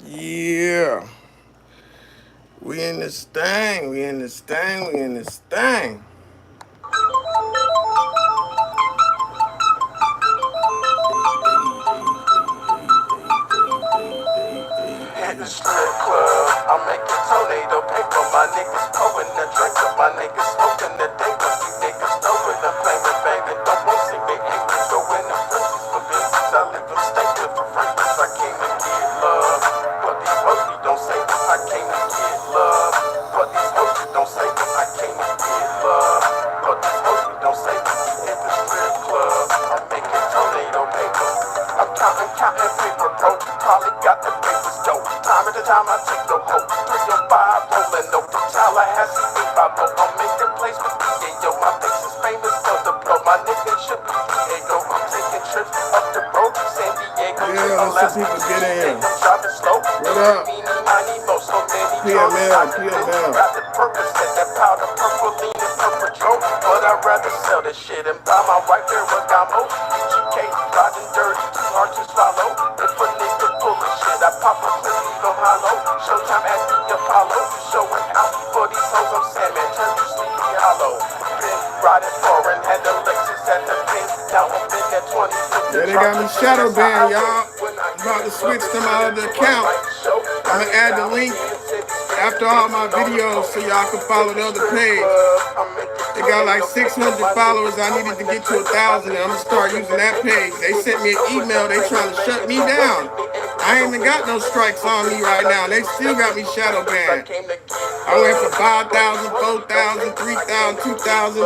Yeah. We in this thing. We in this thing. We in this thing. Hit the strip club, I'm making tornado paper. My niggas pouring the drink up, my niggas smoking the dank up. You niggas throwing the flame and bang, they don't want to see me angry. Go in the frenzies for business, I live them stinking for fragrance. I came to get love, but these hoes we don't say I came to get love, but these hoes we don't say I came to get love, but these hoes we don't say we hit the strip club, I'm making tornado paper. I'm counting paper, bro. Probably got the papers, dope. Time after time I take the hoe. 305 rolling up the Tallahassee 850. I'm making plays with PA, yo. My face is famous for the blow. My nigga should be Diego. I'm taking trips up the road, San Diego to Yeah, let some Alaska. people get in. I'm driving slow. What up? Meanie, miny, mo. So many drugs. PML, I could PML. grab the purpose and that powder, purple lean and purple drove. But I'd rather sell this shit and buy my white Ferragamo. BGK, riding dirty, too hard to swallow. If a nigga full of shit, I pop a clip, leave him hollow. Showtime at the Apollo, showing out for these hoes. I'm Sandman, turn to Sleepy Hollow. Been riding foreign, had the Lexus at the pin. Now I'm in that 20. Yeah, they got me shadow banned, y'all. I'm about to switch to my other account. I'm gonna add the link after all my videos so y'all can follow the other page. They got like 600 followers. I needed to get to 1,000 and I'm gonna start using that page. They sent me an email. They trying to shut me down. I ain't even got no strikes on me right now. They still got me shadow banned. I went from 5,000, 4,000, 3,000, 2,000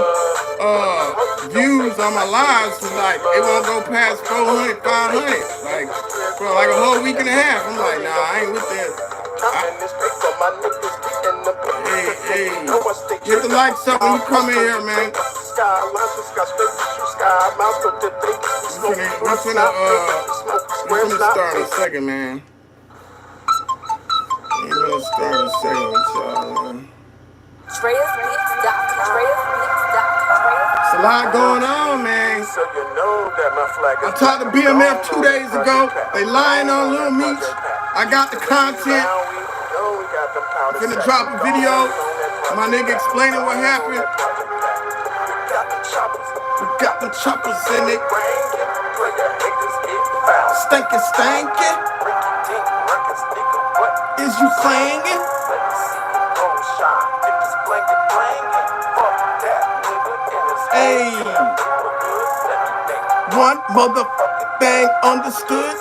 views on my lives to like, it won't go past 400, 500. Like, for like a whole week and a half. I'm like, nah, I ain't with that. Hey, hit the likes up when you come in here, man. We're finna start in a second, man. We're gonna start in a second with y'all, man. It's a lot going on, man. I talked to BMF 2 days ago. They lying on Lil Meech. I got the content. I'm finna drop a video. My nigga explaining what happened. We got the choppers in it. Stinking, stinking. Is you clanging? Hey, one motherfucking thing understood.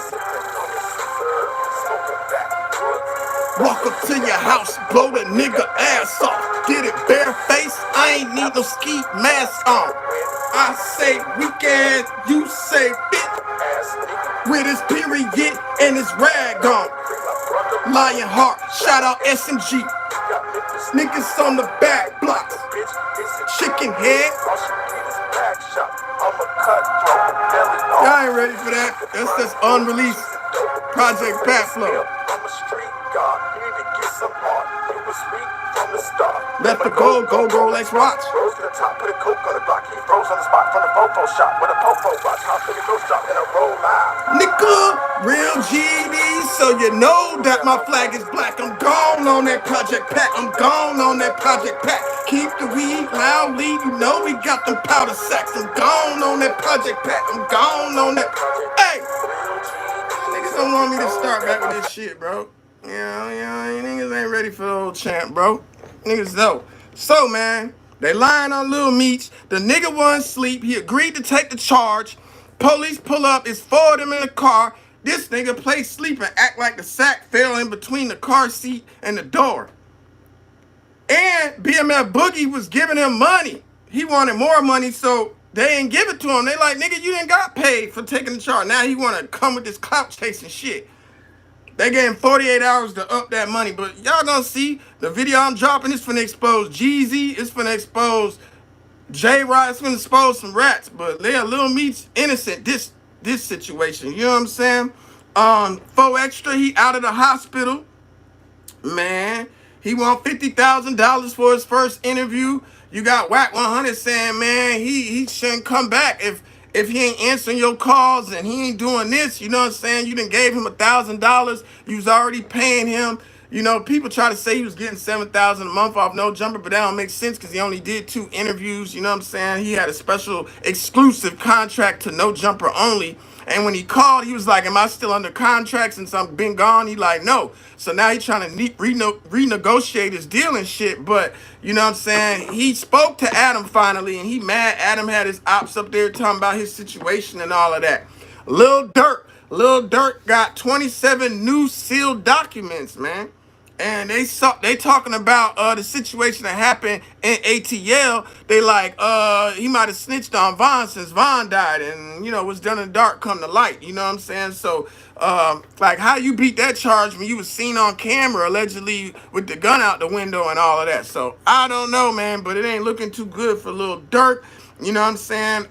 Walk up to your house, blow the nigga ass off. Get it bare face, I ain't need no ski mask on. I say weekend, you say fit. With his period and his rag on. Lion Heart, shout out SMG. Niggas on the back blocks. Chicken head. Y'all ain't ready for that. That's just unreleased Project Backflow. Left the gold, let's watch. Rose to the top, put a coke on the block. He froze on the spot from the Popo shop. With a Popo watch, how could it go drop in a roll live? Nigga, real GD, so you know that my flag is black. I'm gone on that Project Pack. I'm gone on that Project Pack. Keep the weed loudly, you know we got them powder sacks. I'm gone on that Project Pack. I'm gone on that. Hey, niggas don't want me to start back with this shit, bro. Yeah, niggas ain't ready for the old champ, bro. Niggas though. So, man, they lying on Lil Meech. The nigga wasn't asleep. He agreed to take the charge. Police pull up. It's four of them in the car. This nigga play sleep and act like the sack fell in between the car seat and the door. And BMF Boogie was giving him money. He wanted more money, so they ain't give it to him. They like, nigga, you didn't got paid for taking the charge. Now he want to come with this clout chasing shit. They gave him 48 hours to up that money. But y'all gonna see the video I'm dropping is finna expose Jeezy. It's finna expose J-Rod. It's finna expose some rats. But they're Lil Meech innocent this situation. You know what I'm saying? 4 Extra, he out of the hospital. Man, he want $50,000 for his first interview. You got Whack 100 saying, man, he shouldn't come back. if he ain't answering your calls and he ain't doing this, you know what I'm saying? You done gave him $1,000. You was already paying him. You know, people try to say he was getting $7,000 a month off No Jumper, but that don't make sense because he only did 2 interviews. You know what I'm saying? He had a special exclusive contract to No Jumper only. And when he called, he was like, "Am I still under contract since I'm been gone?" He like, "No." So now he's trying to renegotiate his deal and shit. But you know what I'm saying? He spoke to Adam finally, and he mad. Adam had his ops up there talking about his situation and all of that. Lil Durk got 27 new sealed documents, man. And they talking about the situation that happened in ATL. They like he might have snitched on Von since Von died, and you know what's done in the dark come to light. You know what I'm saying? So like how you beat that charge when you was seen on camera allegedly with the gun out the window and all of that. So I don't know, man, but it ain't looking too good for Lil Durk. You know what I'm saying?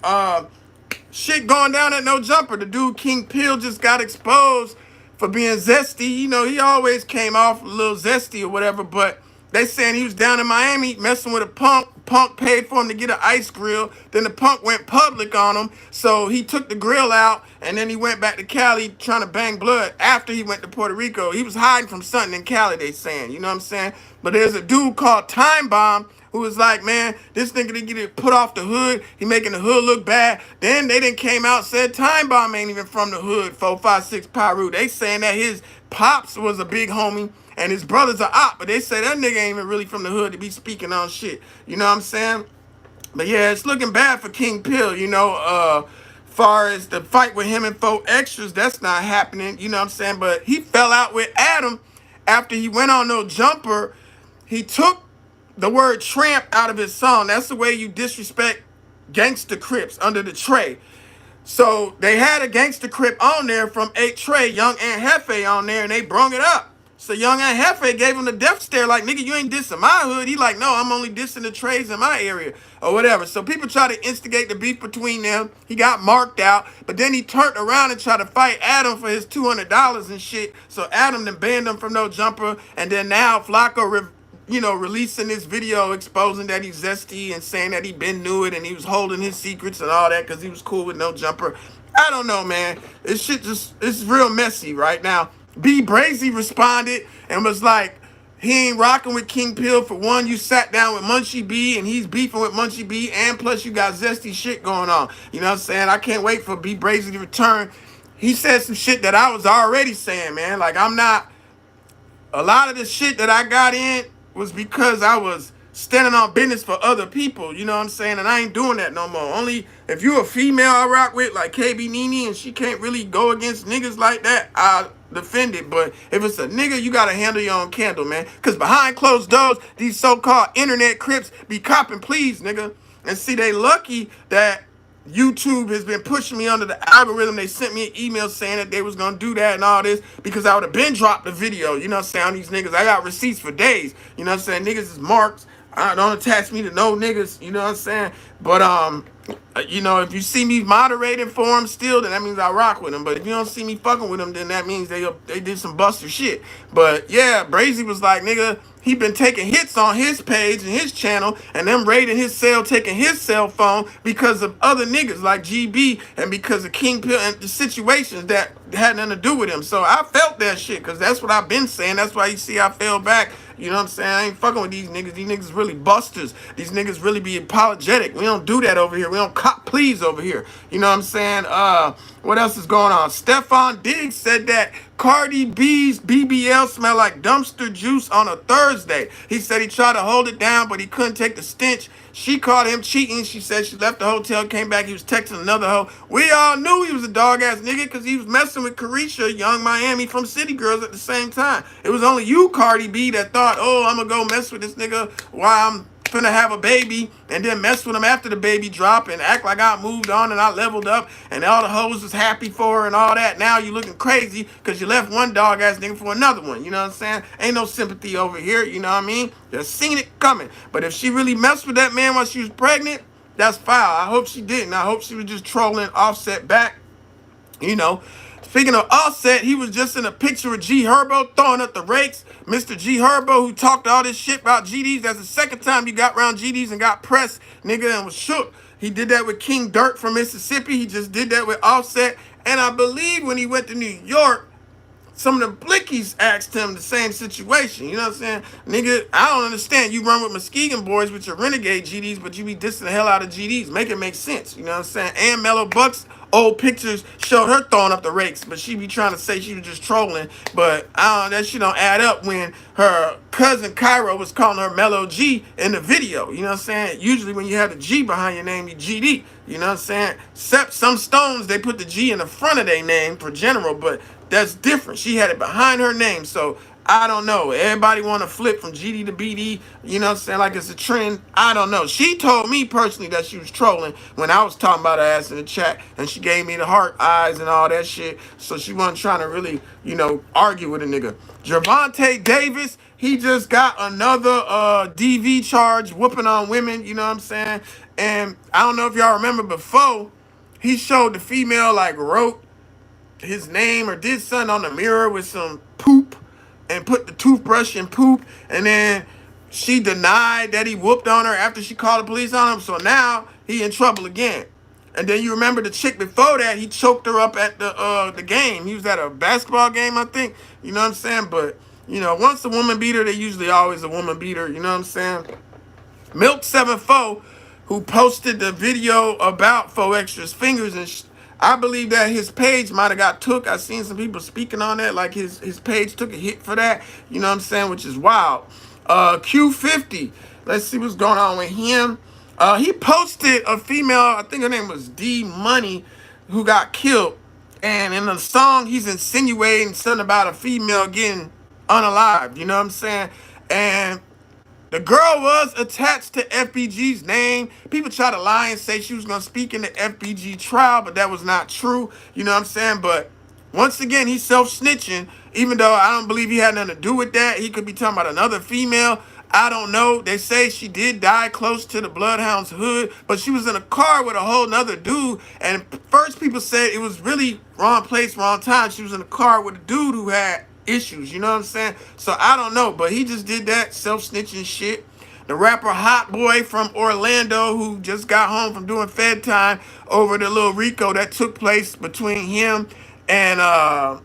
Shit going down at No Jumper. The dude King Pill just got exposed for being zesty. You know, he always came off a little zesty or whatever, but they saying he was down in Miami messing with a punk. Punk paid for him to get an ice grill. Then the punk went public on him. So he took the grill out and then he went back to Cali trying to bang blood after he went to Puerto Rico. He was hiding from something in Cali, they saying. You know what I'm saying? But there's a dude called Time Bomb who was like, "Man, this nigga didn't get it put off the hood. He making the hood look bad." Then they didn't came out and said Time Bomb ain't even from the hood, 456 Pyru. They saying that his pops was a big homie and his brother's a op, but they say that nigga ain't even really from the hood to be speaking on shit. You know what I'm saying? But yeah, it's looking bad for King Pill, you know. Far as the fight with him and 4 Extras, that's not happening, you know what I'm saying? But he fell out with Adam after he went on No Jumper. He took the word tramp out of his song. That's the way you disrespect Gangsta Crips under the tray. So they had a Gangsta Crip on there from 8 Trey, Young and Hefe on there, and they brung it up. So Young and Hefe gave him the death stare like, "Nigga, you ain't dissing my hood." He like, "No, I'm only dissing the Treys in my area," or whatever. So people try to instigate the beef between them. He got marked out, but then he turned around and tried to fight Adam for his $200 and shit. So Adam then banned him from No Jumper, and then now Flacco releasing this video exposing that he's zesty and saying that he been knew it and he was holding his secrets and all that because he was cool with No Jumper. I don't know, man. This shit it's real messy right now. b.brazy responded and was like, he ain't rocking with King Pill. For one, you sat down with Munchie B and he's beefing with Munchie B, and plus you got zesty shit going on. You know what I'm saying? I can't wait for b.brazy to return. He said some shit that I was already saying, man. Like, I'm not... A lot of the shit that I got in was because I was standing on business for other people, you know what I'm saying? And I ain't doing that no more. Only if you a female I rock with, like KB Nene, and she can't really go against niggas like that, I defend it. But if it's a nigga, you gotta handle your own candle, man. Because behind closed doors, these so-called internet crips be copping please, nigga. And see, they lucky that YouTube has been pushing me under the algorithm. They sent me an email saying that they was gonna do that and all this because I would have been dropped the video. You know what I'm saying? These niggas, I got receipts for days. You know what I'm saying? Niggas is marks. Don't attach me to no niggas. You know what I'm saying? But if you see me moderating for them still, then that means I rock with them. But if you don't see me fucking with them, then that means they did some buster shit. But yeah, Brazy was like, nigga, he been taking hits on his page and his channel, and them raiding his cell, taking his cell phone because of other niggas like GB and because of King Pill and the situations that had nothing to do with him. So I felt that shit because that's what I've been saying. That's why you see I fell back. You know what I'm saying? I ain't fucking with these niggas. These niggas really busters. These niggas really be apologetic. We don't do that over here. We don't cop please over here. You know what I'm saying? What else is going on? Stefan Diggs said that Cardi B's BBL smelled like dumpster juice on a Thursday. He said he tried to hold it down, but he couldn't take the stench. She caught him cheating. She said she left the hotel, came back. He was texting another hoe. We all knew he was a dog-ass nigga because he was messing with Carisha, Young Miami from City Girls at the same time. It was only you, Cardi B, that thought, oh, I'm going to go mess with this nigga while I'm finna have a baby and then mess with him after the baby drop and act like I moved on and I leveled up and all the hoes was happy for her and all that. Now you looking crazy because you left one dog ass nigga for another one. You know what I'm saying? Ain't no sympathy over here. You know what I mean? Just seen it coming. But if she really messed with that man while she was pregnant, that's foul. I hope she didn't. I hope she was just trolling Offset back. You know, speaking of Offset, he was just in a picture of G Herbo throwing up the rakes. Mr. G Herbo, who talked all this shit about GDs. That's the second time you got around GDs and got pressed, nigga, and was shook. He did that with King Dirt from Mississippi. He just did that with Offset. And I believe when he went to New York, some of the Blickies asked him the same situation. You know what I'm saying? Nigga, I don't understand. You run with Muskegon boys with your renegade GDs, but you be dissing the hell out of GDs. Make it make sense. You know what I'm saying? And Mellow Bucks old pictures showed her throwing up the rakes, but she be trying to say she was just trolling. But that shit don't add up when her cousin Cairo was calling her Mellow G in the video. You know what I'm saying? Usually when you have the G behind your name, you GD. You know what I'm saying? Except some stones, they put the G in the front of their name for general, but that's different. She had it behind her name. So I don't know. Everybody want to flip from GD to BD. You know what I'm saying? Like it's a trend. I don't know. She told me personally that she was trolling when I was talking about her ass in the chat. And she gave me the heart eyes and all that shit. So she wasn't trying to really, argue with a nigga. Gervonta Davis, he just got another DV charge whooping on women. You know what I'm saying? And I don't know if y'all remember before, he showed the female wrote his name or did something on the mirror with some poop and put the toothbrush in poop, and then she denied that he whooped on her after she called the police on him. So now he in trouble again. And then you remember the chick before that, he choked her up at the game. He was at a basketball game, I think. You know what I'm saying? But once a woman beat her, they usually always a woman beater. You know what I'm saying? Milk74, who posted the video about 4Extra's fingers, and I believe that his page might have got took. I seen some people speaking on that, like his page took a hit for that. You know what I'm saying? Which is wild. Q50. Let's see what's going on with him. He posted a female, I think her name was D Money, who got killed. And in the song, he's insinuating something about a female getting unalived. You know what I'm saying? And the girl was attached to FBG's name. People try to lie and say she was going to speak in the FBG trial, but that was not true. You know what I'm saying? But once again, he's self-snitching, even though I don't believe he had nothing to do with that. He could be talking about another female. I don't know. They say she did die close to the Bloodhound's hood, but she was in a car with a whole nother dude. And first people said it was really wrong place, wrong time. She was in a car with a dude who had issues, you know what I'm saying? So I don't know, but he just did that self-snitching shit. The rapper Hot Boy from Orlando, who just got home from doing Fed time over the little Rico that took place between him and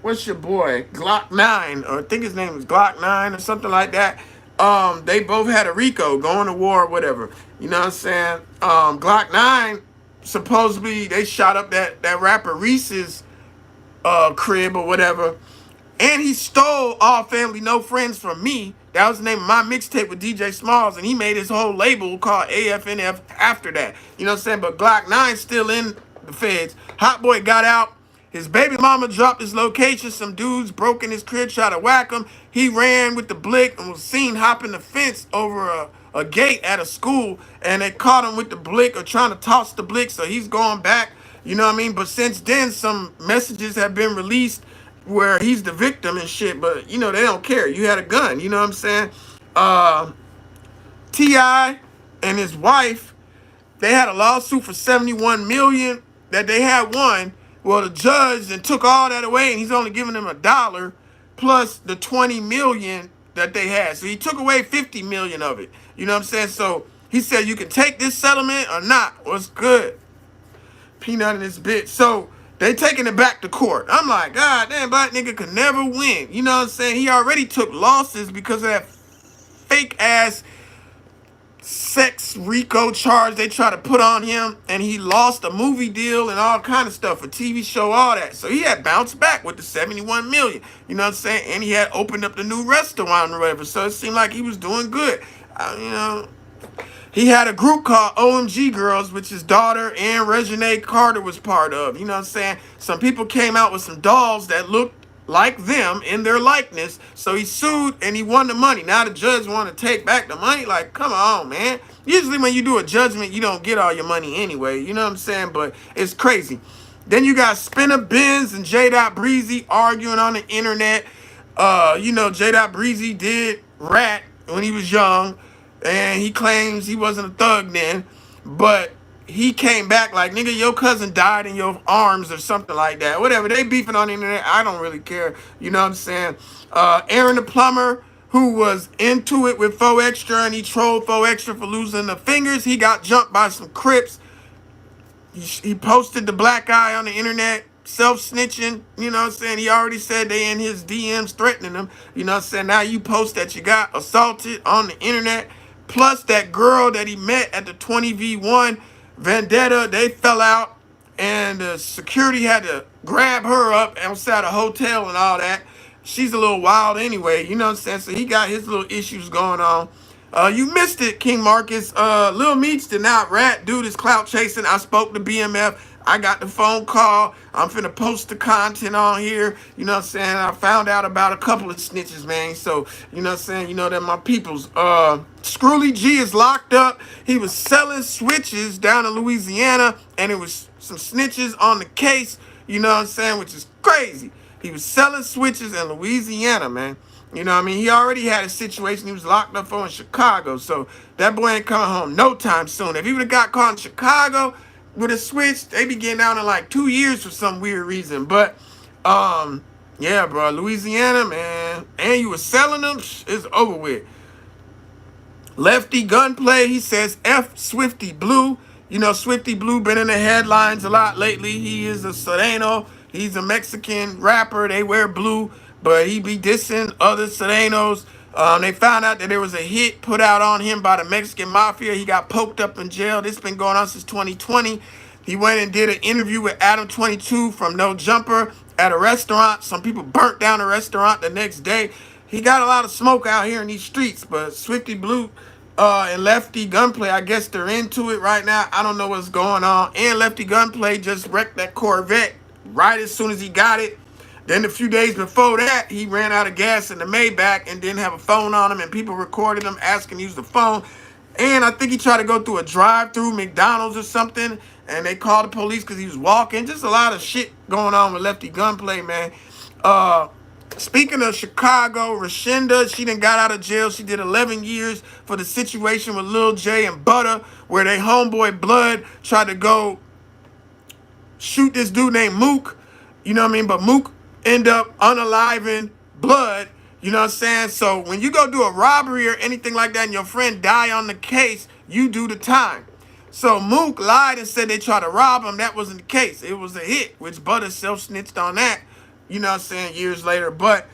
what's your boy, Glock 9, or I think his name is Glock 9 or something like that. They both had a Rico going to war or whatever. You know what I'm saying? Glock 9, supposedly they shot up that rapper Reese's crib or whatever. And he stole All Family No Friends from me. That was the name of my mixtape with DJ Smalls, and he made his whole label called AFNF after that. You know what I'm saying? But Glock 9's still in the feds. Hot Boy got out. His baby mama dropped his location. Some dudes broke in his crib, tried to whack him. He ran with the blick and was seen hopping the fence over a gate at a school, and they caught him with the blick or trying to toss the blick, so he's going back. You know what I mean? But since then, some messages have been released where he's the victim and shit, but they don't care. You had a gun, you know what I'm saying? T.I. and his wife, they had a lawsuit for $71 million that they had won. Well, the judge then took all that away, and he's only giving them $1 plus the $20 million that they had. So he took away $50 million of it. You know what I'm saying? So he said, you can take this settlement or not. What's good? Peanut in this bitch. So they taking it back to court. I'm like, God damn, black nigga could never win. You know what I'm saying? He already took losses because of that fake ass sex RICO charge they try to put on him, and he lost a movie deal and all kind of stuff, a TV show, all that. So he had bounced back with the 71 million. You know what I'm saying? And he had opened up the new restaurant or whatever. So it seemed like he was doing good. He had a group called OMG Girls, which his daughter and Reginae Carter was part of. You know what I'm saying? Some people came out with some dolls that looked like them in their likeness. So he sued and he won the money. Now the judge want to take back the money. Like, come on, man. Usually when you do a judgment, you don't get all your money anyway. You know what I'm saying? But it's crazy. Then you got Spinner Benz and b.brazy arguing on the internet. b.brazy did rat when he was young. And he claims he wasn't a thug then, but he came back like, nigga, your cousin died in your arms or something like that. Whatever, they beefing on the internet. I don't really care. You know what I'm saying? Aaron the plumber who was into it with 4Extra, and he trolled 4Extra for losing the fingers. He got jumped by some Crips. He posted the black guy on the internet, self-snitching, you know what I'm saying? He already said they in his DMs threatening him, you know what I'm saying? Now you post that you got assaulted on the internet, plus that girl that he met at the 20v1 vendetta, they fell out, and the security had to grab her up outside a hotel and all that. She's a little wild anyway, you know what I'm saying? So he got his little issues going on. You missed it, King Marcus. Lil Meech did not rat. Dude is clout chasing. I spoke to BMF. I got the phone call. I'm finna post the content on here. You know what I'm saying? I found out about a couple of snitches, man. So, you know what I'm saying? You know that my peoples. Scrooly G is locked up. He was selling switches down in Louisiana, and it was some snitches on the case. You know what I'm saying? Which is crazy. He was selling switches in Louisiana, man. You know what I mean? He already had a situation he was locked up for in Chicago. So that boy ain't coming home no time soon. If he would have got caught in Chicago with a switch, they be getting out in like 2 years for some weird reason. But yeah, bro, Louisiana, man. And you was selling them, it's over with. Lefty Gunplay, he says F Swifty Blue. You know, Swifty Blue been in the headlines a lot lately. He is a Sereno. He's a Mexican rapper. They wear blue, but he be dissing other Serenos. They found out that there was a hit put out on him by the Mexican Mafia. He got poked up in jail. This been going on since 2020. He went and did an interview with Adam 22 from No Jumper at a restaurant. Some people burnt down the restaurant the next day. He got a lot of smoke out here in these streets, but Swifty Blue and Lefty Gunplay, I guess they're into it right now. I don't know what's going on. And Lefty Gunplay just wrecked that Corvette right as soon as he got it. Then a few days before that, he ran out of gas in the Maybach and didn't have a phone on him, and people recorded him asking to use the phone. And I think he tried to go through a drive-through McDonald's or something, and they called the police because he was walking. Just a lot of shit going on with Lefty Gunplay, man. Speaking of Chicago, Rashinda, she done got out of jail. She did 11 years for the situation with Lil J and Butter, where they homeboy Blood tried to go shoot this dude named Mook. You know what I mean? But Mook end up unaliving Blood. You know what I'm saying? So when you go do a robbery or anything like that and your friend die on the case, you do the time. So Mook lied and said they tried to rob him. That wasn't the case. It was a hit, which Butter self-snitched on that. You know what I'm saying? Years later. But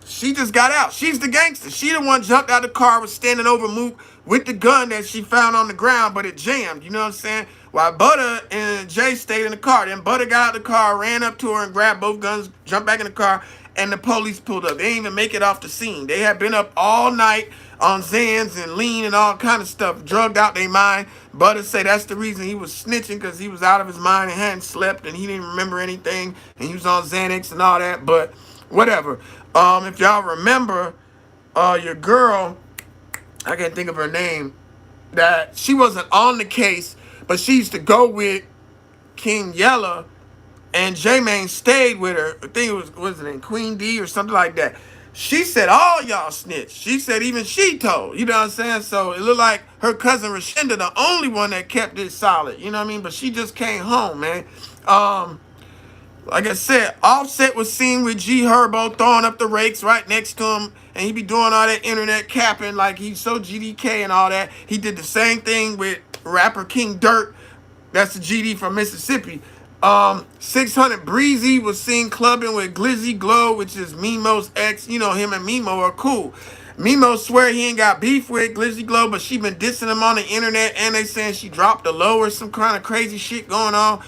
she just got out. She's the gangster. She the one jumped out the car, was standing over Mook with the gun that she found on the ground, but it jammed. You know what I'm saying? While Butter and Jay stayed in the car. Then Butter got out the car, ran up to her and grabbed both guns, jumped back in the car, and the police pulled up. They didn't even make it off the scene. They had been up all night on Xans and lean and all kind of stuff, drugged out their mind. Butter say that's the reason he was snitching, because he was out of his mind and hadn't slept and he didn't remember anything, and he was on Xanax and all that. But whatever. If y'all remember, your girl, I can't think of her name, that she wasn't on the case, but she used to go with King Yella, and J-Mane stayed with her. I think it was it in Queen D or something like that. She said all y'all snitched. She said even she told. You know what I'm saying? So it looked like her cousin Rashinda, the only one that kept it solid. You know what I mean? But she just came home, man. Like I said, Offset was seen with G Herbo throwing up the rakes right next to him, and he be doing all that internet capping like he's so GDK and all that. He did the same thing with rapper King Dirt. That's the GD from Mississippi. 600 Breezy was seen clubbing with Glizzy Glow, which is Memo's ex. You know, him and Memo are cool. Memo swear he ain't got beef with Glizzy Glow, but she been dissing him on the internet, and they saying she dropped a low or some kind of crazy shit going on.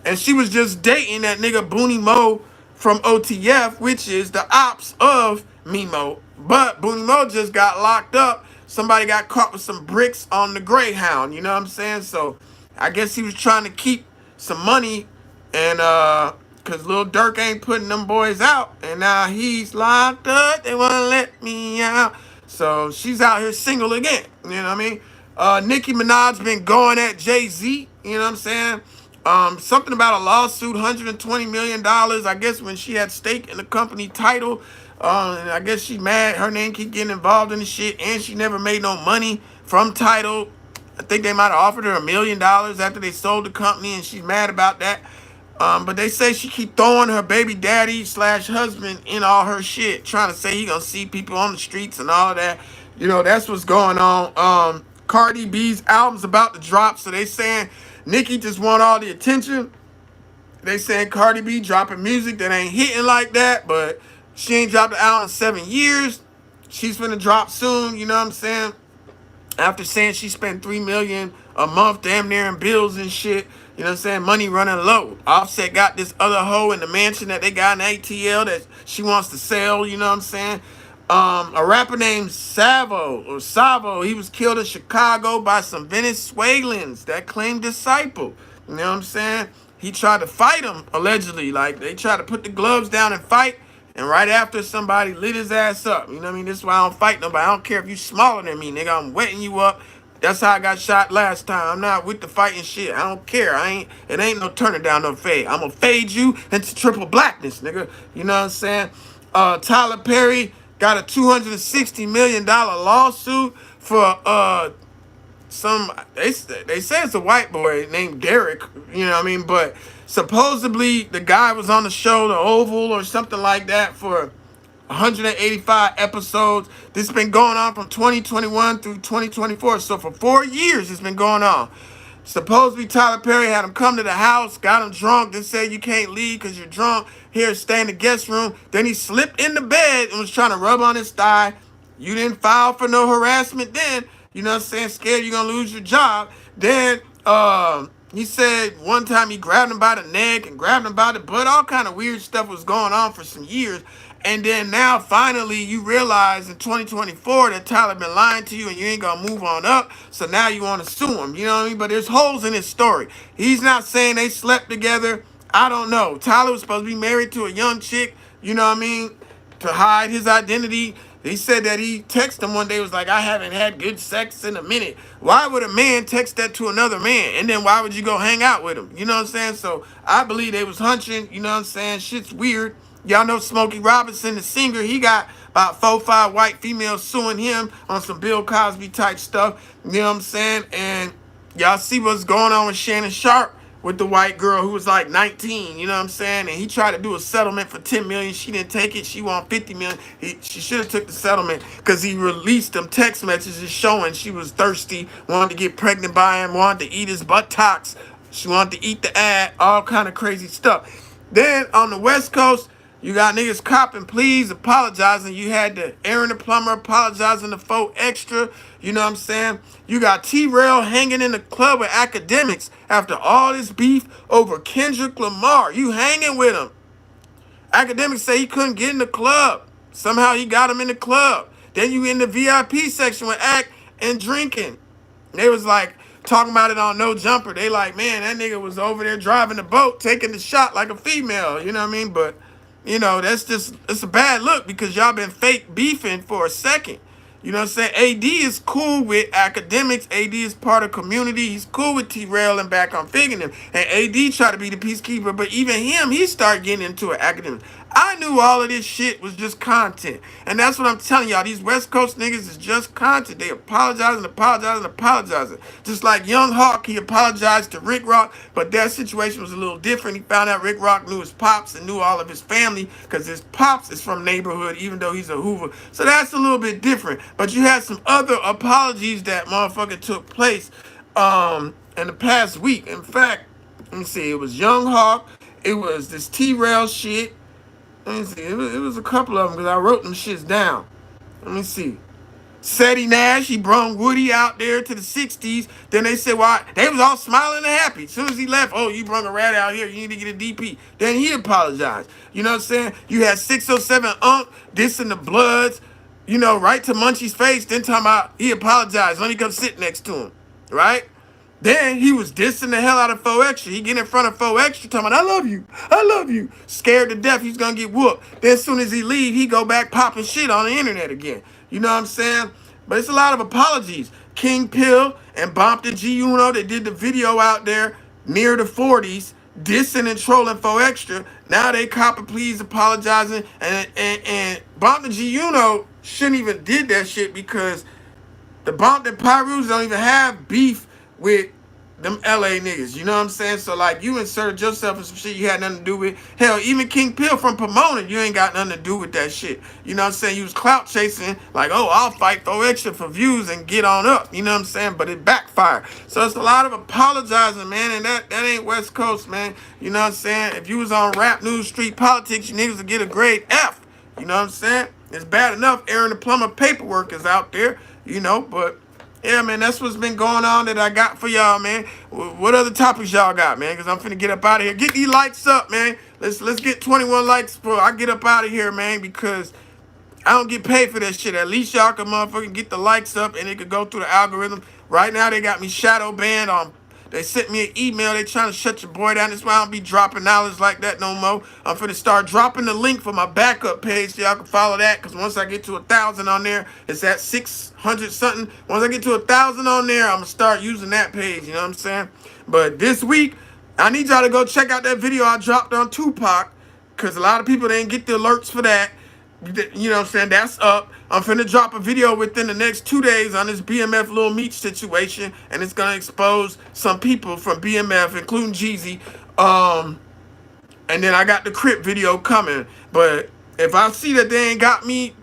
And she was just dating that nigga Booney Mo from OTF, which is the ops of Memo. But Booney Mo just got locked up. Somebody got caught with some bricks on the Greyhound, you know what I'm saying? So I guess he was trying to keep some money, and cause Lil Durk ain't putting them boys out, and now he's locked up. They wanna let me out. So she's out here single again. You know what I mean? Nicki Minaj been going at Jay-Z. You know what I'm saying? Something about a lawsuit, $120 million. I guess when she had stake in the company title. And I guess she mad. Her name keep getting involved in the shit, and she never made no money from title. I think they might have offered her $1 million after they sold the company, and she's mad about that. But they say she keep throwing her baby daddy slash husband in all her shit, trying to say he gonna see people on the streets and all that. You know, that's what's going on. Cardi B's album's about to drop, so they saying Nicki just want all the attention. They saying Cardi B dropping music that ain't hitting like that, but she ain't dropped an album in 7 years. She's gonna drop soon, you know what I'm saying? After saying she spent $3 million a month damn near in bills and shit, you know what I'm saying? Money running low. Offset got this other hoe in the mansion that they got in ATL that she wants to sell, you know what I'm saying? A rapper named Savo, he was killed in Chicago by some Venezuelans that claimed disciple. You know what I'm saying? He tried to fight him, allegedly. Like, they tried to put the gloves down and fight. And right after, somebody lit his ass up. You know what I mean? This is why I don't fight nobody. I don't care if you smaller than me, nigga. I'm wetting you up. That's how I got shot last time. I'm not with the fighting shit. I don't care. It ain't no turning down no fade. I'm gonna fade you into triple blackness, nigga. You know what I'm saying? Tyler Perry got a $260 million lawsuit for some they say it's a white boy named Derek, you know what I mean, but supposedly the guy was on the show The Oval or something like that for 185 episodes. This has been going on from 2021 through 2024, so for 4 years it's been going on. Supposedly Tyler Perry had him come to the house, got him drunk, then said you can't leave because you're drunk. Here, stay in the guest room. Then he slipped in the bed and was trying to rub on his thigh. You didn't file for no harassment then. You know what I'm saying? Scared you're going to lose your job. Then he said one time he grabbed him by the neck and grabbed him by the butt. All kind of weird stuff was going on for some years. And then now finally you realize in 2024 that Tyler been lying to you and you ain't gonna move on up. So now you want to sue him. You know what I mean? But there's holes in his story. He's not saying they slept together. I don't know. Tyler was supposed to be married to a young chick, you know what I mean, to hide his identity. He said that he texted him one day, was like, I haven't had good sex in a minute. Why would a man text that to another man? And then why would you go hang out with him? You know what I'm saying? So I believe they was hunching, you know what I'm saying? Shit's weird. Y'all know Smokey Robinson, the singer, he got about 4 or 5 white females suing him on some Bill Cosby type stuff. You know what I'm saying? And y'all see what's going on with Shannon Sharp with the white girl who was like 19, you know what I'm saying? And he tried to do a settlement for 10 million. She didn't take it. She wanted 50 million. She should have took the settlement because he released them text messages showing she was thirsty, wanted to get pregnant by him, wanted to eat his buttocks. She wanted to eat the ad, all kind of crazy stuff. Then on the West Coast, you got niggas copping pleas, apologizing. You had the Aaron the plumber apologizing to folk extra. You know what I'm saying? You got T-Rail hanging in the club with academics after all this beef over Kendrick Lamar. You hanging with him. Academics say he couldn't get in the club. Somehow he got him in the club. Then you in the VIP section with Act and drinking. They was like talking about it on No Jumper. They like, man, that nigga was over there driving the boat, taking the shot like a female. You know what I mean? But you know, it's a bad look because y'all been fake beefing for a second. You know what I'm saying? AD is cool with academics. AD is part of community. He's cool with T-Rail and back on Figging him. And AD tried to be the peacekeeper, but even him, he started getting into it academics. I knew all of this shit was just content. And that's what I'm telling y'all. These West Coast niggas is just content. They apologizing. Just like Young Hawk, he apologized to Rick Rock, but that situation was a little different. He found out Rick Rock knew his pops and knew all of his family because his pops is from neighborhood, even though he's a Hoover. So that's a little bit different. But you had some other apologies that motherfucker took place in the past week. In fact, let me see. It was Young Hawk. It was this T-Rail shit. Let me see. It was a couple of them because I wrote them shits down. Let me see. Seti Nash, he brung Woody out there to the 60s. Then they said, well, they was all smiling and happy. As soon as he left, oh, you brung a rat out here. You need to get a DP. Then he apologized. You know what I'm saying? You had 607 Unk dissing the Bloods, you know, right to Munchie's face. Then talking about he apologized. Let me come sit next to him, right? Then he was dissing the hell out of 4Extra. He get in front of 4Extra talking about, I love you. Scared to death he's going to get whooped. Then as soon as he leave, he go back popping shit on the internet again. You know what I'm saying? But it's a lot of apologies. King Pill and Bompton G Uno, they did the video out there near the 40s, dissing and trolling 4Extra. Now they copper please apologizing. And Bompton G Uno shouldn't even did that shit because the Bompton Pyrus don't even have beef with them LA niggas, you know what I'm saying? So like you inserted yourself in some shit you had nothing to do with. Hell, even King Pill from Pomona, you ain't got nothing to do with that shit. You know what I'm saying? You was clout chasing, like, oh, I'll fight, throw extra for views and get on up. You know what I'm saying? But it backfired. So it's a lot of apologizing, man, and that ain't West Coast, man. You know what I'm saying? If you was on Rap News Street Politics, you niggas would get a grade F. You know what I'm saying? It's bad enough Aaron the Plumber paperwork is out there, you know, but yeah, man, that's what's been going on that I got for y'all, man. What other topics y'all got, man? Because I'm finna get up out of here. Get these likes up, man. Let's get 21 likes before I get up out of here, man, because I don't get paid for that shit. At least y'all can motherfucking get the likes up and it could go through the algorithm. Right now, they got me shadow banned on. They sent me an email. They trying to shut your boy down. That's why I don't be dropping knowledge like that no more. I'm finna start dropping the link for my backup page so y'all can follow that. Because once I get to 1,000 on there, it's at 600 something. Once I get to 1,000 on there, I'm gonna start using that page. You know what I'm saying? But this week, I need y'all to go check out that video I dropped on Tupac. Because a lot of people didn't get the alerts for that. You know what I'm saying? That's up. I'm finna drop a video within the next 2 days on this BMF Lil Meech situation, and it's gonna expose some people from BMF, including Jeezy. And then I got the Crip video coming. But if I see that they ain't got me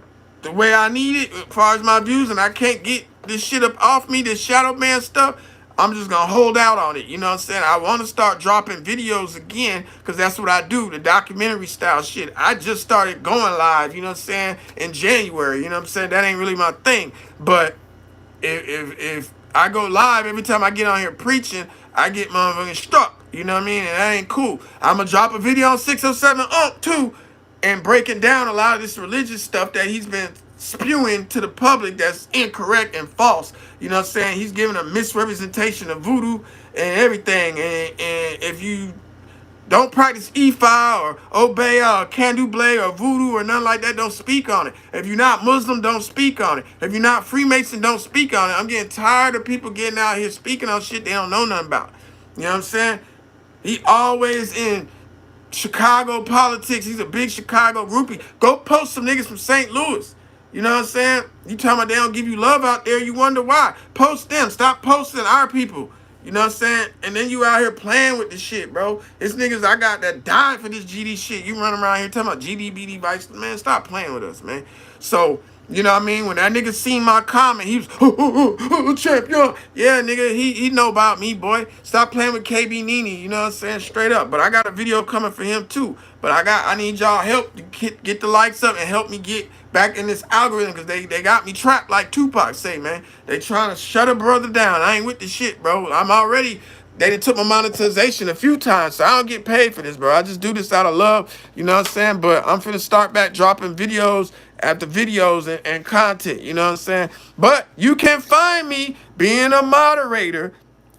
the way I need it, as far as my views, and I can't get this shit up off me, this shadow man stuff, I'm just gonna hold out on it. You know what I'm saying? I want to start dropping videos again because that's what I do, the documentary style shit. I just started going live, you know what I'm saying, in January. You know what I'm saying? That ain't really my thing. But if I go live every time I get on here preaching, I get motherfucking struck. You know what I mean? And that ain't cool. I'm gonna drop a video on 607 too, and breaking down a lot of this religious stuff that he's been spewing to the public that's incorrect and false. You know what I'm saying? He's giving a misrepresentation of voodoo and everything. And if you don't practice Ifa or Obeah or Candomblé or Voodoo or nothing like that, don't speak on it. If you're not Muslim, don't speak on it. If you're not Freemason, don't speak on it. I'm getting tired of people getting out here speaking on shit they don't know nothing about. You know what I'm saying? He always in Chicago politics. He's a big Chicago groupie. Go post some niggas from St. Louis. You know what I'm saying? You talking about they don't give you love out there, you wonder why. Post them. Stop posting our people. You know what I'm saying? And then you out here playing with this shit, bro. It's niggas I got that died for this GD shit. You run around here talking about GD, BD, Vice. Man, stop playing with us, man. So, you know what I mean? When that nigga seen my comment, he was, champion. Yeah, nigga, he know about me, boy. Stop playing with KB Nene, you know what I'm saying? Straight up. But I got a video coming for him, too. But I need y'all help to get the likes up and help me get back in this algorithm because they got me trapped like Tupac say, man. They trying to shut a brother down. I ain't with the shit, bro. I'm already... They done took my monetization a few times, so I don't get paid for this, bro. I just do this out of love, you know what I'm saying? But I'm finna start back dropping videos after videos and content, you know what I'm saying? But you can find me being a moderator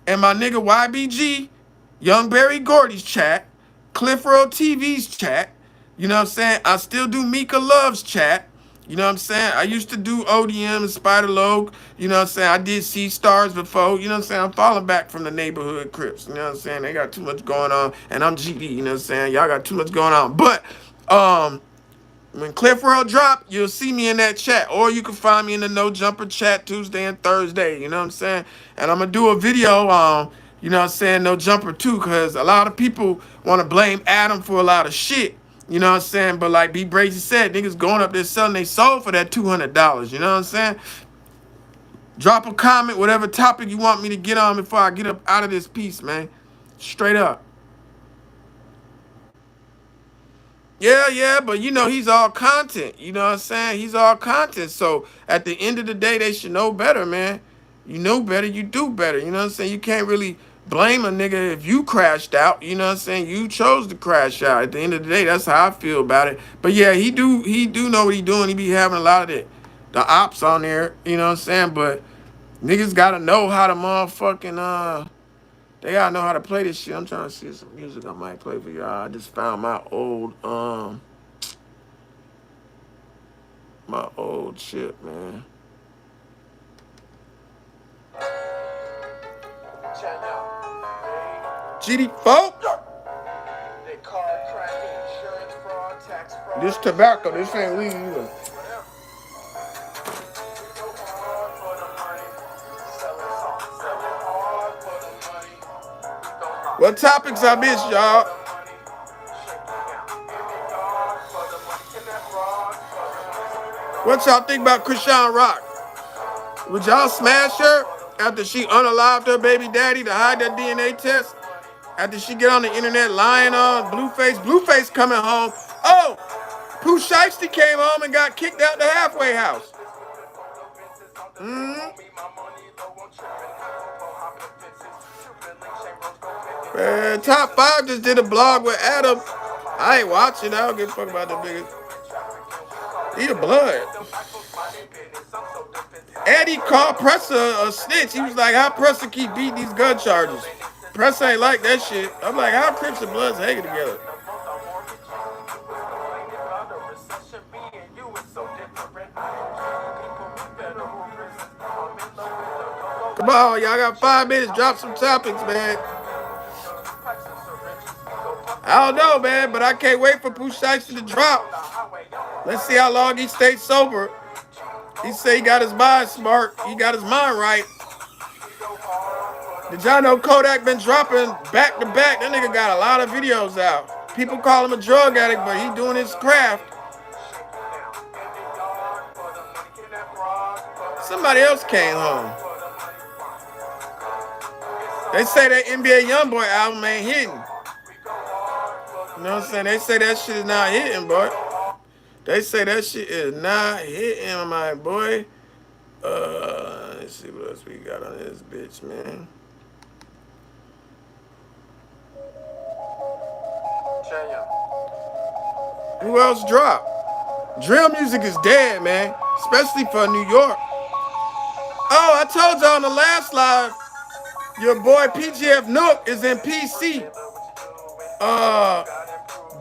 in my nigga YBG, Young Barry Gordy's chat, Cliff Road TV's chat, you know what I'm saying? I still do Mika Love's chat. You know what I'm saying? I used to do ODM and Spider Logue. You know what I'm saying? I did see Stars before. You know what I'm saying? I'm falling back from the neighborhood Crips. You know what I'm saying? They got too much going on. And I'm GD. You know what I'm saying? Y'all got too much going on. But when Cliff World drop, you'll see me in that chat. Or you can find me in the No Jumper chat Tuesday and Thursday. You know what I'm saying? And I'm going to do a video on, you know what I'm saying, No Jumper too. Because a lot of people want to blame Adam for a lot of shit. You know what I'm saying? But like b.brazy said, niggas going up there selling they soul for that $200. You know what I'm saying? Drop a comment, whatever topic you want me to get on before I get up out of this piece, man. Straight up. Yeah, but you know, he's all content. You know what I'm saying? He's all content. So at the end of the day, they should know better, man. You know better, you do better. You know what I'm saying? You can't really blame a nigga if you crashed out. You know what I'm saying? You chose to crash out. At the end of the day, that's how I feel about it. But yeah, he do know what he doing. He be having a lot of the ops on there. You know what I'm saying? But niggas gotta know how to motherfucking they gotta know how to play this shit. I'm trying to see some music I might play for y'all. I just found my old shit, man. GD4? This tobacco, this ain't weed either. What topics I missed, y'all? What y'all think about Krishan Rock? Would y'all smash her after she unalived her baby daddy to hide that DNA test? After she get on the internet lying on Blueface? Blueface coming home. Oh, Pooh Shiesty came home and got kicked out the halfway house. Man, Top 5 just did a blog with Adam. I ain't watching. I don't give a fuck about the niggas. He a blood. Eddie called Presser a snitch. He was like, how Presser keep beating these gun charges? Presser ain't like that shit. I'm like, how Crips and Bloods hanging together? Come on, y'all got 5 minutes. Drop some topics, man. I don't know, man, but I can't wait for Pooh Shiesty to drop. Let's see how long he stays sober. He say he got his mind smart. He got his mind right. Did y'all know Kodak been dropping back to back? That nigga got a lot of videos out. People call him a drug addict, but he doing his craft. Somebody else came home. They say that NBA Youngboy album ain't hitting. You know what I'm saying? They say that shit is not hitting, boy. They say that shit is not hitting, my boy. Let's see what else we got on this bitch, man. Who else dropped? Drill music is dead, man. Especially for New York. Oh, I told y'all on the last live, your boy PGF Nook is in PC.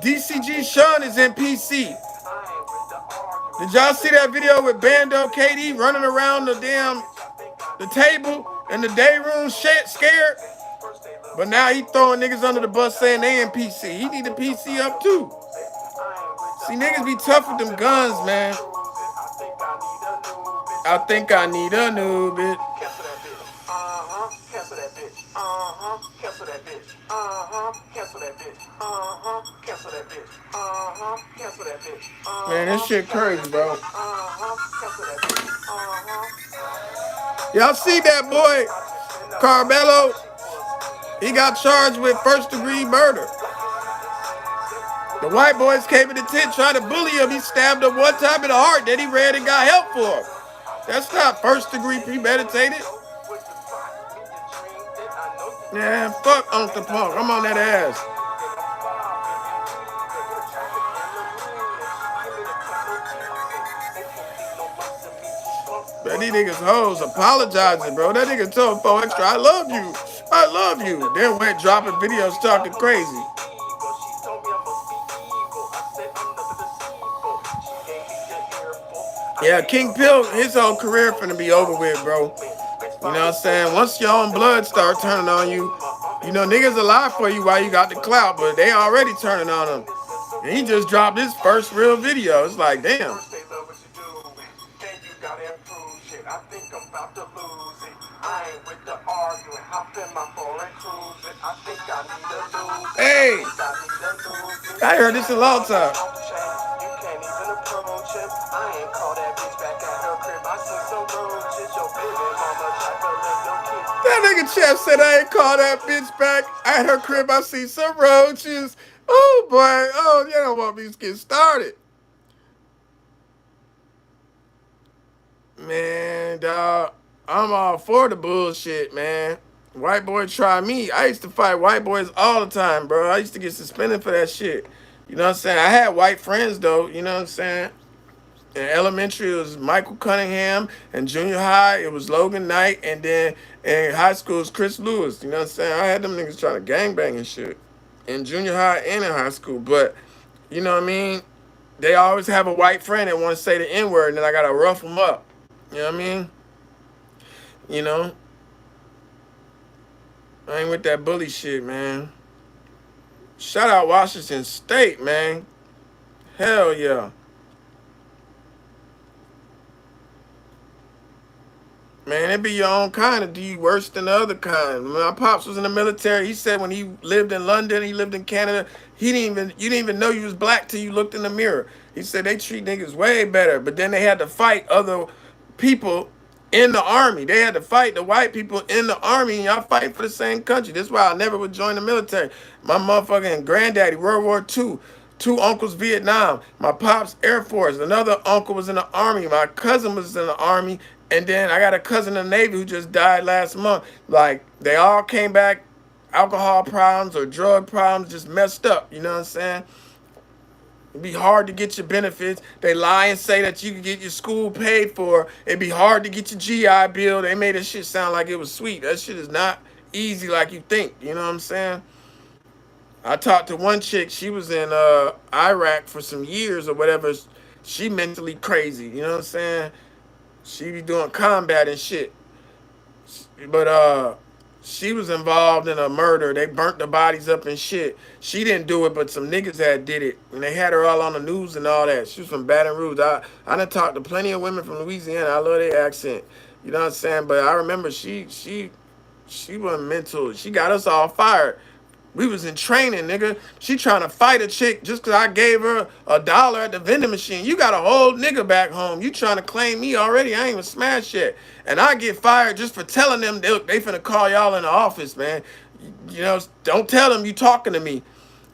DCG Sean is in PC. Did y'all see that video with Bando KD running around the table in the day room scared? But now he throwing niggas under the bus saying they in PC. He need a PC up too. See, niggas be tough with them guns, man. I think I need a new bitch. Cancel that bitch. Cancel that bitch. Cancel that bitch. Cancel that bitch. Cancel that bitch. Man, this shit crazy, bro. Cancel that bitch. Y'all see that boy, Carmelo? He got charged with first-degree murder. The white boys came in the tent trying to bully him. He stabbed him one time in the heart. Then he ran and got help for him. That's not first-degree premeditated. Yeah, fuck Uncle Punk. I'm on that ass. Man, these niggas hoes apologizing, bro. That nigga told 4 Extra, I love you. I love you. Then went dropping videos talking crazy. Yeah, King Pill, his whole career finna be over with, bro. You know what I'm saying? Once your own blood start turning on you, you know, niggas will lie for you while you got the clout, but they already turning on him. And he just dropped his first real video. It's like, damn. Hey, I heard this a long time. That nigga Chef said I ain't call that bitch back. At her crib, I see some roaches. Oh boy, oh, you don't want me to get started. Man, dog, I'm all for the bullshit, man. White boy try me. I used to fight white boys all the time, bro. I used to get suspended for that shit. You know what I'm saying? I had white friends, though. You know what I'm saying? In elementary, it was Michael Cunningham. In junior high, it was Logan Knight. And then in high school, it was Chris Lewis. You know what I'm saying? I had them niggas trying to gangbang and shit. In junior high and in high school. But, you know what I mean? They always have a white friend that want to say the N-word, and then I got to rough them up. You know what I mean? You know? I ain't with that bully shit, man. Shout out Washington State, man. Hell yeah. Man, it be your own kind of do you worse than the other kind. When my pops was in the military, he said when he lived in London, he lived in Canada, you didn't even know you was black till you looked in the mirror. He said they treat niggas way better, but then they had to fight other people in the army. They had to fight the white people in the army, and y'all fight for the same country. That's why I never would join the military. My motherfucking granddaddy, World War II. Two uncles, Vietnam. My pops, Air Force. Another uncle was in the Army. My cousin was in the Army. And then I got a cousin in the Navy who just died last month. Like, they all came back, alcohol problems or drug problems, just messed up. You know what I'm saying? It'd be hard to get your benefits. They lie and say that you can get your school paid for. It'd be hard to get your GI Bill. They made that shit sound like it was sweet. That shit is not easy like you think. You know what I'm saying? I talked to one chick. She was in Iraq for some years or whatever. She mentally crazy. You know what I'm saying? She be doing combat and shit. But she was involved in a murder. They burnt the bodies up and shit. She didn't do it, but some niggas had did it. And they had her all on the news and all that. She was from Baton Rouge. I done talked to plenty of women from Louisiana. I love their accent. You know what I'm saying? But I remember she wasn't mental. She got us all fired. We was in training, nigga. She trying to fight a chick just because I gave her $1 at the vending machine. You got a whole nigga back home. You trying to claim me already. I ain't even smashed yet. And I get fired just for telling them they finna call y'all in the office, man. You know, don't tell them you talking to me.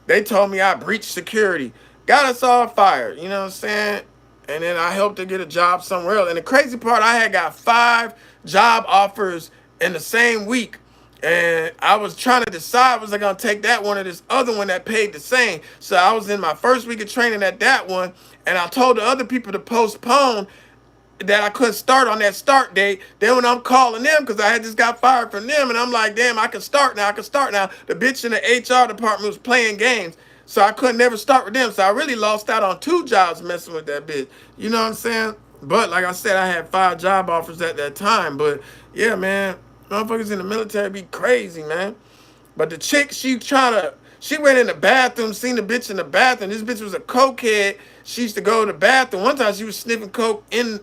They told me I breached security. Got us all fired. You know what I'm saying? And then I helped her get a job somewhere else. And the crazy part, I had got 5 job offers in the same week. And I was trying to decide, was I going to take that one or this other one that paid the same? So I was in my first week of training at that one. And I told the other people to postpone that I couldn't start on that start date. Then when I'm calling them, because I had just got fired from them, and I'm like, damn, I can start now, I can start now. The bitch in the HR department was playing games, so I couldn't never start with them. So I really lost out on 2 jobs messing with that bitch. You know what I'm saying? But like I said, I had 5 job offers at that time. But yeah, man, motherfuckers in the military be crazy, man. But the chick, she went in the bathroom, seen the bitch in the bathroom. This bitch was a cokehead. She used to go to the bathroom. One time she was sniffing coke in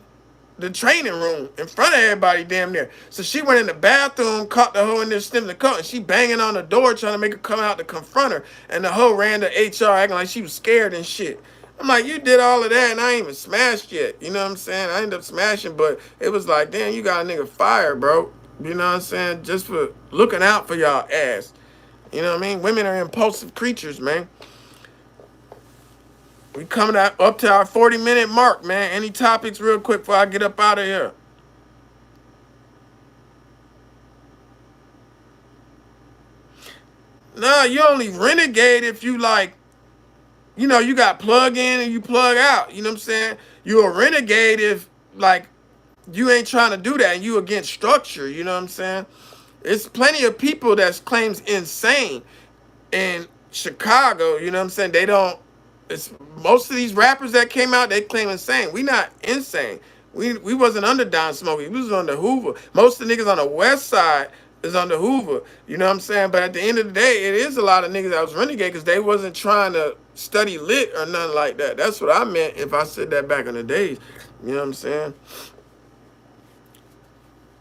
the training room in front of everybody damn near. So she went in the bathroom, caught the hoe in there sniffing the coke, and she banging on the door trying to make her come out to confront her. And the hoe ran to HR acting like she was scared and shit. I'm like, you did all of that and I ain't even smashed yet. You know what I'm saying? I ended up smashing, but it was like, damn, you got a nigga fired, bro. You know what I'm saying? Just for looking out for y'all ass. You know what I mean? Women are impulsive creatures, man. We coming up to our 40-minute mark, man. Any topics real quick before I get up out of here? Nah, you only renegade if you like, you know, you got plug in and you plug out. You know what I'm saying? You a renegade if like you ain't trying to do that and you against structure. You know what I'm saying? It's plenty of people that claims insane in Chicago. You know what I'm saying? They don't. It's most of these rappers that came out. They claim insane. We not insane. We wasn't under Don Smokey. We was under Hoover. Most of the niggas on the West Side is under Hoover. You know what I'm saying? But at the end of the day, it is a lot of niggas that was renegade because they wasn't trying to study lit or nothing like that. That's what I meant if I said that back in the days. You know what I'm saying?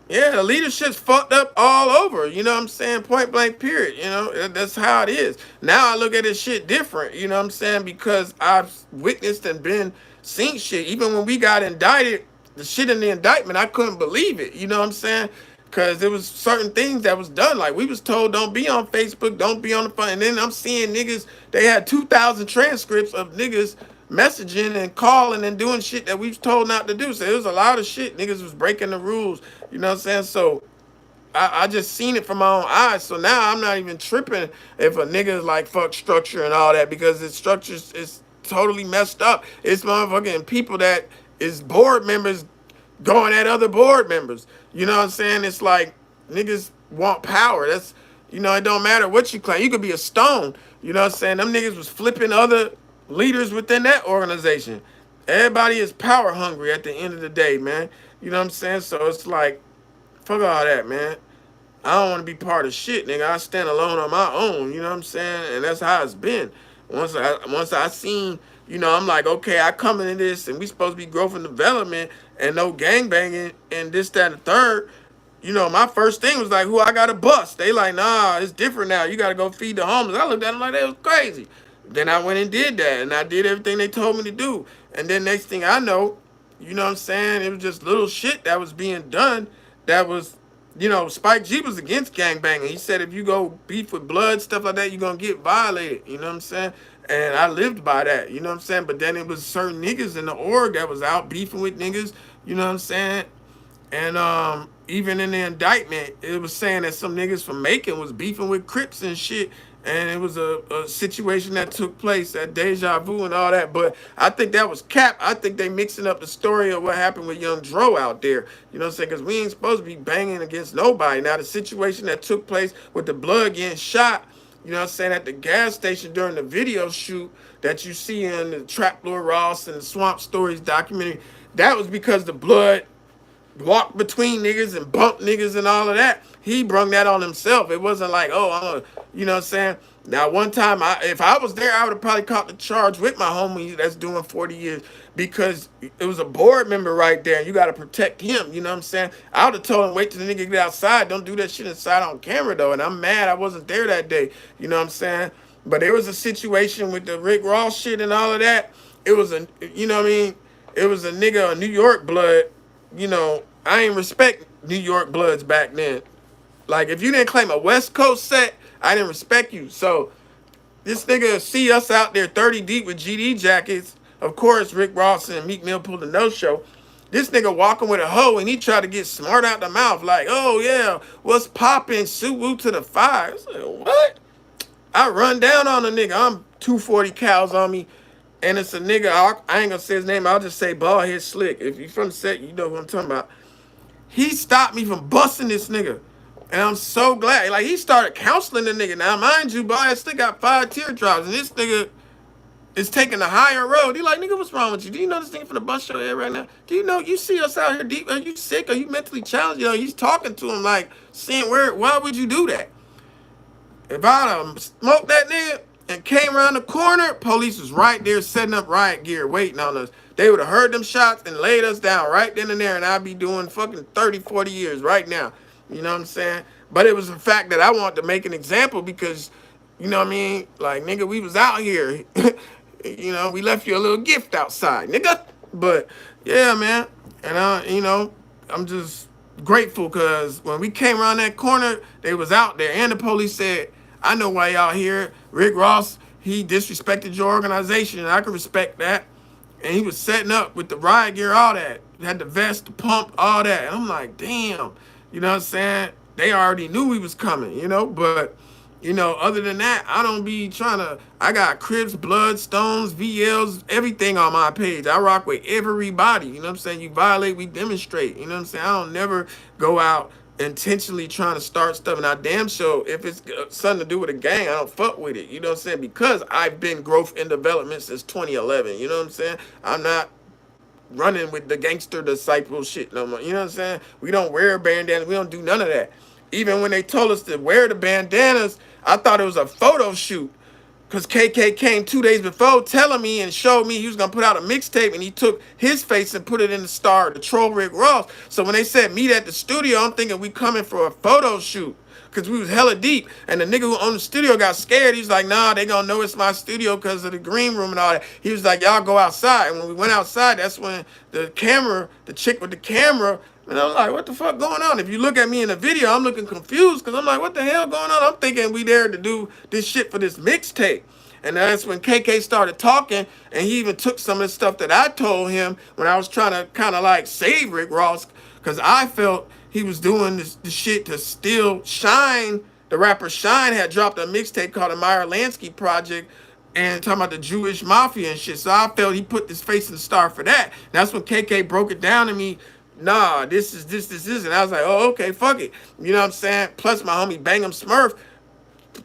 Yeah, the leadership's fucked up all over. You know what I'm saying? Point blank, period. You know, that's how it is. Now I look at this shit different. You know what I'm saying? Because I've witnessed and been seen shit. Even when we got indicted, the shit in the indictment, I couldn't believe it. You know what I'm saying? Because there was certain things that was done. Like we was told, don't be on Facebook, don't be on the phone. And then I'm seeing niggas, they had 2,000 transcripts of niggas messaging and calling and doing shit that we was told not to do. So it was a lot of shit. Niggas was breaking the rules. You know what I'm saying? So I just seen it from my own eyes. So now I'm not even tripping if a nigga is like fuck structure and all that because its structure is totally messed up. It's motherfucking people that is board members going at other board members. You know what I'm saying? It's like niggas want power. That's, you know, it don't matter what you claim. You could be a stone. You know what I'm saying? Them niggas was flipping other leaders within that organization. Everybody is power hungry at the end of the day, man. You know what I'm saying? So it's like, fuck all that, man. I don't want to be part of shit, nigga. I stand alone on my own, you know what I'm saying? And that's how it's been. Once I seen, you know, I'm like, okay, I come into this and we supposed to be growth and development and no gangbanging and this, that, and the third. my first thing was like, who I got to bust? They like, nah, it's different now. You got to go feed the homeless. I looked at them like they was crazy. Then I went and did that, and I did everything they told me to do. And then next thing I know, you know what I'm saying? It was just little shit that was being done that was, Spike G was against gangbanging. He said if you go beef with blood, stuff like that, you're going to get violated. You know what I'm saying? And I lived by that. You know what I'm saying? But then it was certain niggas in the org that was out beefing with niggas. You know what I'm saying? And even in the indictment, it was saying that some niggas from Macon was beefing with Crips and shit. And it was a situation that took place at Deja Vu and all that. But I think that was cap. I think they mixing up the story of what happened with Young Dro out there. You know what I'm saying? Because we ain't supposed to be banging against nobody. Now, the situation that took place with the blood getting shot, you know what I'm saying, at the gas station during the video shoot that you see in the Trap Lord Ross and the Swamp Stories documentary, that was because the blood walked between niggas and bumped niggas and all of that. He brung that on himself. It wasn't like, oh, you know what I'm saying? Now, one time, if I was there, I would have probably caught the charge with my homie that's doing 40 years because it was a board member right there and you got to protect him. You know what I'm saying? I would have told him, wait till the nigga get outside. Don't do that shit inside on camera, though. And I'm mad I wasn't there that day. You know what I'm saying? But there was a situation with the Rick Ross shit and all of that. It was you know what I mean? It was a nigga, a New York blood. I ain't respect New York Bloods back then. Like, if you didn't claim a West Coast set, I didn't respect you. So, this nigga see us out there 30 deep with GD jackets. Of course, Rick Ross and Meek Mill pulled a no-show. This nigga walking with a hoe, and he tried to get smart out the mouth. Like, oh, yeah, what's poppin'? Suit to the fire. I said, what? I run down on a nigga. I'm 240 cows on me. And it's a nigga, I ain't gonna say his name. I'll just say bald head slick. If you from the set, you know who I'm talking about. He stopped me from busting this nigga. And I'm so glad. Like, he started counseling the nigga. Now, mind you, boy, I still got 5 teardrops. And this nigga is taking the higher road. He like, nigga, what's wrong with you? Do you know this nigga from the bus your head right now? Do you know, you see us out here deep? Are you sick? Are you mentally challenged? He's talking to him like, saying, why would you do that? If I'd smoked that nigga and came around the corner, police was right there setting up riot gear, waiting on us. They would have heard them shots and laid us down right then and there, and I'd be doing fucking 30, 40 years right now. You know what I'm saying? But it was the fact that I wanted to make an example because, you know what I mean? Like, nigga, we was out here. We left you a little gift outside, nigga. But, yeah, man. And, I'm just grateful because when we came around that corner, they was out there. And the police said, I know why y'all here. Rick Ross, he disrespected your organization, and I can respect that. And he was setting up with the riot gear, all that. Had the vest, the pump, all that. And I'm like, damn. You know what I'm saying? They already knew we was coming, But, other than that, I don't be trying to. I got Crips, Bloodstones, VLs, everything on my page. I rock with everybody. You know what I'm saying? You violate, we demonstrate. You know what I'm saying? I don't never go out intentionally trying to start stuff. And I damn sure if it's something to do with a gang, I don't fuck with it. You know what I'm saying? Because I've been growth and development since 2011. You know what I'm saying? I'm not running with the gangster disciple shit no more. You know what I'm saying? We don't wear bandanas. We don't do none of that. Even when they told us to wear the bandanas, I thought it was a photo shoot. Because KK came 2 days before telling me and showed me he was going to put out a mixtape, and he took his face and put it in the star, the troll Rick Ross. So when they said meet at the studio, I'm thinking we coming for a photo shoot because we was hella deep. And the nigga who owned the studio got scared. He's like, nah, they going to know it's my studio because of the green room and all that. He was like, y'all go outside. And when we went outside, that's when the chick with the camera, and I'm like, what the fuck going on? If you look at me in the video, I'm looking confused because I'm like, what the hell going on? I'm thinking we there to do this shit for this mixtape. And that's when KK started talking, and he even took some of the stuff that I told him when I was trying to kind of like save Rick Ross, because I felt he was doing this shit to still Shine. The rapper Shine had dropped a mixtape called the Meyer Lansky Project, and talking about the Jewish mafia and shit. So I felt he put this face in the star for that. That's when KK broke it down to me. Nah, this is this. And I was like, oh, okay, fuck it. You know what I'm saying? Plus, my homie Bang'em Smurf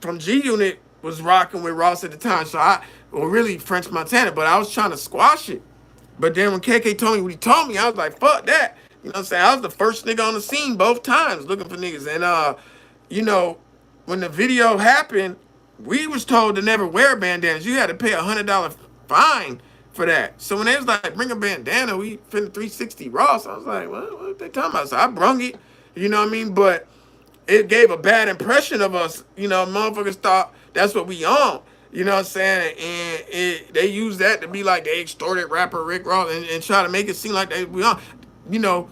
from G Unit was rocking with Ross at the time. So really French Montana, but I was trying to squash it. But then when KK told me what he told me, I was like, fuck that. You know what I'm saying? I was the first nigga on the scene both times looking for niggas. And, when the video happened, we was told to never wear bandanas. You had to pay $100 fine for that. So when they was like, bring a bandana, we finna 360 Ross. I was like, what they talking about? So I brung it. You know what I mean? But it gave a bad impression of us. You know, motherfuckers thought that's what we on. You know what I'm saying? And they use that to be like they extorted rapper Rick Ross and try to make it seem like we on. You know,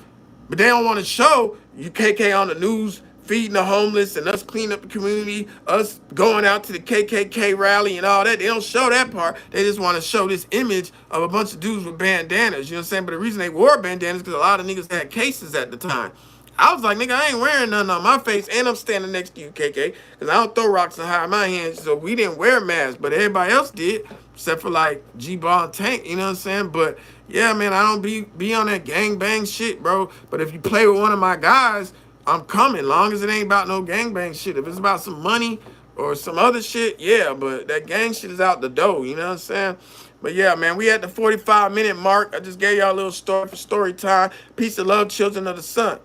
but they don't want to show you KK on the news feeding the homeless and us cleaning up the community, us going out to the KKK rally and all that. They don't show that part. They just want to show this image of a bunch of dudes with bandanas. You know what I'm saying? But the reason they wore bandanas because a lot of niggas had cases at the time. I was like, nigga, I ain't wearing nothing on my face, and I'm standing next to you, KK, because I don't throw rocks and hide my hands. So we didn't wear masks, but everybody else did, except for like G-Ball and Tank. You know what I'm saying? But yeah, man, I don't be on that gang bang shit, bro. But if you play with one of my guys, I'm coming. Long as it ain't about no gang bang shit. If it's about some money or some other shit, yeah. But that gang shit is out the door. You know what I'm saying? But yeah, man, we at the 45-minute mark. I just gave y'all a little story for story time. Peace of love, children of the sun.